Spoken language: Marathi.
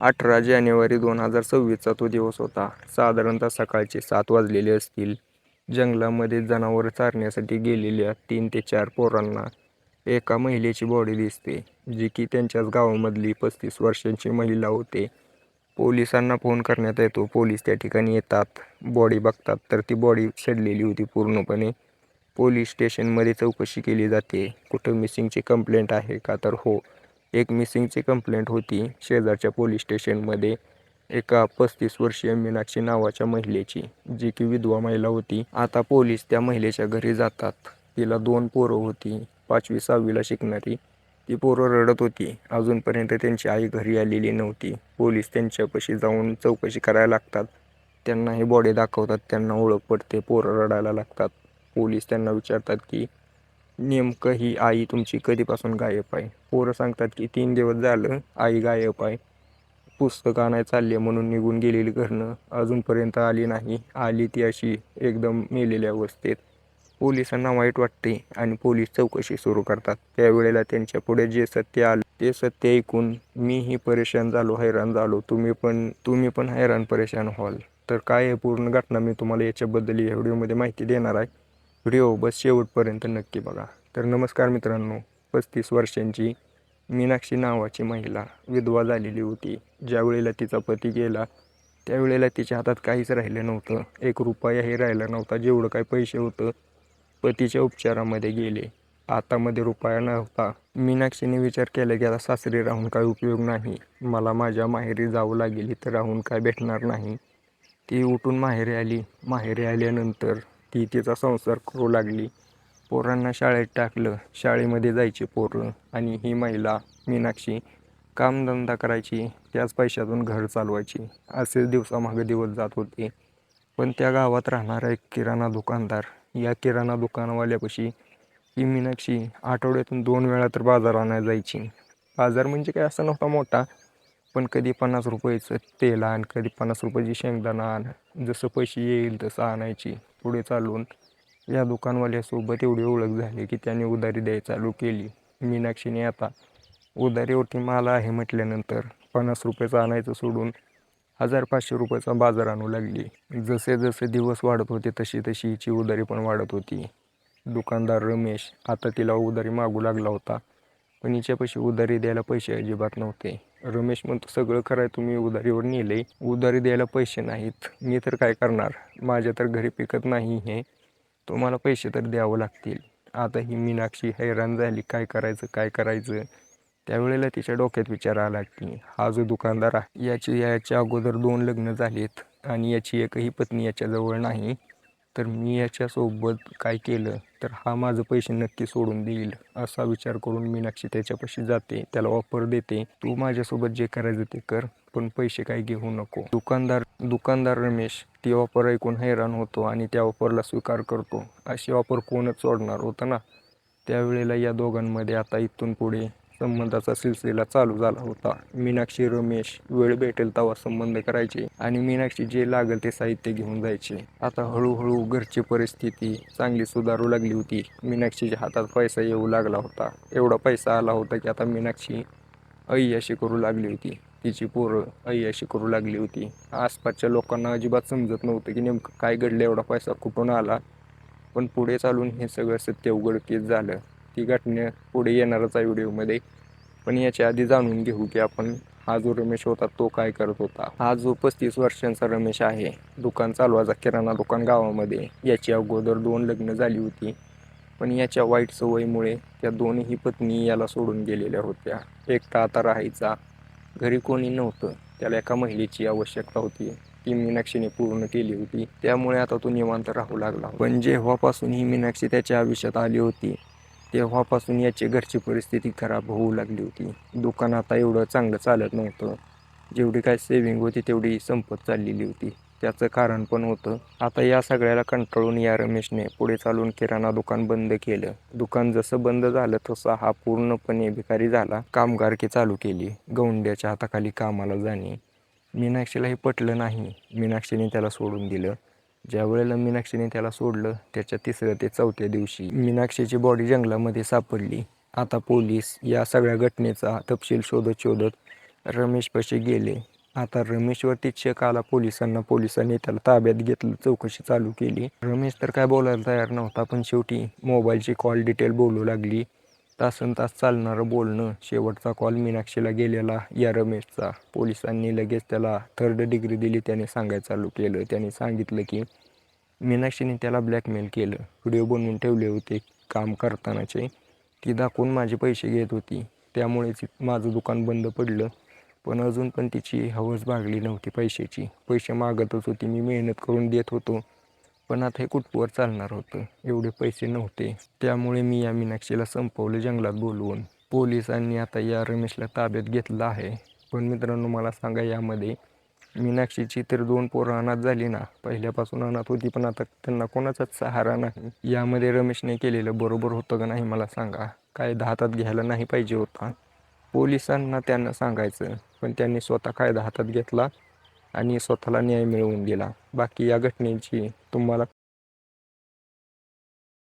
18 जानेवारी 2026चा तो दिवस होता. साधारणतः सकाळचे 7 वाजलेले असतील. जंगलामध्ये जनावरं चारण्यासाठी गेलेल्या 3 ते 4 पोरांना एका महिलेची बॉडी दिसते, जी की त्यांच्याच गावामधली 35 वर्षांची महिला होती. पोलिसांना फोन करण्यात येतो. पोलीस त्या ठिकाणी येतात. बॉडी बघतात तर ती बॉडी सडलेली होती पूर्णपणे. पोलीस स्टेशनमध्ये चौकशी केली जाते. कुठं मिसिंगची कंप्लेंट आहे का? तर हो, एक मिसिंगची कंप्लेंट होती शेजारच्या पोलीस स्टेशनमध्ये एका 35 वर्षीय मीनाक्षी नावाच्या महिलेची, जी की विधवा महिला होती. आता पोलीस त्या महिलेच्या घरी जातात. तिला 2 पोरं होती, 5वी 6वीला शिकणारी. ती पोरं रडत होती. अजूनपर्यंत त्यांची आई घरी आलेली नव्हती. पोलीस त्यांच्यापाशी जाऊन चौकशी करायला लागतात. त्यांना ही बॉडी दाखवतात. त्यांना ओळख पडते. पोरं रडायला लागतात. पोलीस त्यांना विचारतात की नेमकं ही आई तुमची कधीपासून गायब आहे? पोरं सांगतात की 3 दिवस झालं आई गायब आहे. पुस्तक आणायला चालली म्हणून निघून गेलेली घरनं अजूनपर्यंत आली नाही. आली ती अशी एकदम मेलेल्या अवस्थेत. पोलिसांना वाईट वाटते आणि पोलीस चौकशी सुरू करतात. त्यावेळेला त्यांच्या पुढे जे सत्य आलं ते सत्य ऐकून मीही परेशान झालो, हैराण झालो. तुम्ही पण हैराण परेशान व्हाल. तर काय आहे पूर्ण घटना मी तुम्हाला याच्याबद्दल या व्हिडिओमध्ये माहिती देणार आहे. व्हिडिओ बस शेवटपर्यंत नक्की बघा. तर नमस्कार मित्रांनो, 35 वर्षांची मीनाक्षी नावाची महिला विधवा झालेली होती. ज्या वेळेला तिचा पती गेला त्यावेळेला तिच्या हातात काहीच राहिलं नव्हतं. 1 रुपयाही राहिला नव्हता. जेवढं काही पैसे होतं पतीच्या उपचारामध्ये गेले. हातामध्ये रुपया नव्हता. मीनाक्षीने विचार केला की आता सासरी राहून काय उपयोग नाही. मला माझ्या माहेरी जावं लागेल, इथं राहून काय भेटणार नाही. ती उठून माहेरी आली. माहेरी आल्यानंतर ती तिचा संसार करू लागली. पोरांना शाळेत टाकलं. शाळेमध्ये जायची पोरं आणि ही महिला मीनाक्षी कामधंदा करायची. त्याच पैशातून घर चालवायची. असेच दिवसामागे दिवस जात होते. पण त्या गावात राहणारा एक किराणा दुकानदार, या किराणा दुकानवाल्यापाशी ही मीनाक्षी आठवड्यातून 2 वेळा तर बाजार आणायला जायची. बाजार म्हणजे काय असा नव्हता मोठा, पण कधी 50 रुपयाचं तेल आण, कधी 50 रुपयाची शेंगदाणा आण. जसं पैसे येईल तसं आणायची. पुढे चालून या दुकानवाल्यासोबत एवढी ओळख झाली की त्याने उधारी द्यायला चालू केली. मीनाक्षीने आता उधारीवरती माल आहे म्हटल्यानंतर 50 रुपयाचं आणायचं सोडून 1000-500 रुपयाचा बाजार आणू लागली. जसे जसे दिवस वाढत होते तशी तशी हिची उधारी पण वाढत होती. दुकानदार रमेश आता तिला उधारी मागू लागला होता, पण हिच्यापाशी उधारी द्यायला पैसे अजिबात नव्हते. रमेश म्हणतो, सगळं खरं आहे, तुम्ही उधारीवर नेले, उधारी द्यायला पैसे नाहीत. मी तर काय करणार, माझ्या तर घरी पिकत नाही हे, तुम्हाला पैसे तर द्यावं लागतील. आता ही मीनाक्षी हैराण झाली, काय करायचं. त्यावेळेला तिच्या डोक्यात विचार आला की हा जो दुकानदार आहे याच्या अगोदर 2 लग्न झालेत आणि याची एकही पत्नी याच्याजवळ नाही. तर मी याच्यासोबत काय केलं तर हा माझं पैसे नक्की सोडून देईल. असा विचार करून मीनाक्षी त्याच्यापाशी जाते. त्याला ऑफर देते, तू माझ्यासोबत जे करायचं ते कर, पण पैसे काही घेऊ नको. दुकानदार रमेश ती ऑफर ऐकून हैराण होतो आणि त्या ऑफरला स्वीकार करतो. अशी ऑफर कोणच सोडणार होतं ना. त्यावेळेला या दोघांमध्ये आता इथून पुढे संबंधाचा सिलसिला चालू झाला होता. मीनाक्षी रमेश वेळ भेटेल तेव्हा संबंध करायचे आणि मीनाक्षी जे लागेल ते साहित्य घेऊन जायचे. आता हळूहळू घरची परिस्थिती चांगली सुधारू लागली होती. मीनाक्षीच्या हातात पैसा येऊ लागला होता. एवढा पैसा आला होता की आता मीनाक्षी अय्याशी करू लागली होती. तिची पोरं अय्याशी करू लागली होती. आसपासच्या लोकांना अजिबात समजत नव्हतं की नेमकं काय घडलं, एवढा पैसा कुठून आला. पण पुढे चालून हे सगळं सत्य उघडकीस झालं. ती घटना पुढे येणारच आहे व्हिडिओमध्ये. पण याच्या आधी जाणून घेऊ की आपण हा जो रमेश होता तो काय करत होता. हा जो 35 वर्षांचा रमेश आहे, दुकान चालवायचा, किराणा दुकान गावामध्ये, याची अगोदर 2 लग्न झाली होती. पण याच्या वाईट सवयीमुळे त्या दोन्ही पत्नी याला सोडून गेलेल्या होत्या. एकटा आता राहायचा, घरी कोणी नव्हतं. त्याला एका महिलेची आवश्यकता होती, ती मीनाक्षीने पूर्ण केली होती. त्यामुळे आता तो निवांत राहू लागला. पण जेव्हापासून ही मीनाक्षी त्याच्या आयुष्यात आली होती तेव्हापासून याची घरची परिस्थिती खराब होऊ लागली होती. दुकान आता एवढं चांगलं चालत नव्हतं. जेवढी काय सेविंग होती तेवढी संपत चाललेली होती. त्याचं कारण पण होतं. आता या सगळ्याला कंटाळून या रमेशने पुढे चालून किराणा दुकान बंद केलं. दुकान जसं बंद झालं तसा हा पूर्णपणे भिकारी झाला. कामगारकी चालू केली, गवंड्याच्या हाताखाली कामाला जाणे. मीनाक्षीला हे पटलं नाही. मीनाक्षीने त्याला सोडून दिलं. ज्या वेळेला मीनाक्षीने त्याला सोडलं त्याच्या 3ऱ्या ते 4थ्या दिवशी मीनाक्षीची बॉडी जंगलामध्ये सापडली. आता पोलीस या सगळ्या घटनेचा तपशील शोधत रमेशपाशी गेले. आता रमेशवरती चेक आला पोलिसांनी त्याला ताब्यात घेतलं, चौकशी चालू केली. रमेश तर काय बोलायला तयार नव्हता, पण शेवटी मोबाईलची कॉल डिटेल बोलू लागली. तासन तास चालणारं बोलणं. शेवटचा कॉल मीनाक्षीला गेलेला या रमेशचा. पोलिसांनी लगेच त्याला 3rd डिग्री दिली. त्याने सांगायला चालू केलं. त्याने सांगितलं की मीनाक्षीने त्याला ब्लॅकमेल केलं, व्हिडिओ बनवून ठेवले होते काम करतानाचे, ती दाखवून माझे पैसे घेत होती, त्यामुळेच माझं दुकान बंद पडलं. पण अजून पण तिची हवस भागली नव्हती पैशाची. पैसे मागतच होती, मी मेहनत करून देत होतो, पण आता हे कुठवर चालणार होतं, एवढे पैसे नव्हते. त्यामुळे मी या मीनाक्षीला संपवलं जंगलात बोलवून. पोलिसांनी आता या रमेशला ताब्यात घेतलं आहे. पण मित्रांनो, मला सांगा, यामध्ये मीनाक्षीची तर 2 पोरं अनाथ झाली ना, पहिल्यापासून अनाथ होती, पण आता त्यांना कोणाचाच सहारा नाही. यामध्ये रमेशने केलेलं बरोबर होतं का नाही मला सांगा. कायदा हातात घ्यायला नाही पाहिजे होता. पोलिसांना त्यांना सांगायचं, पण त्यांनी स्वतः कायदा हातात घेतला आणि स्वतःला न्याय मिळवून दिला. बाकी या घटनेची तुम्हाला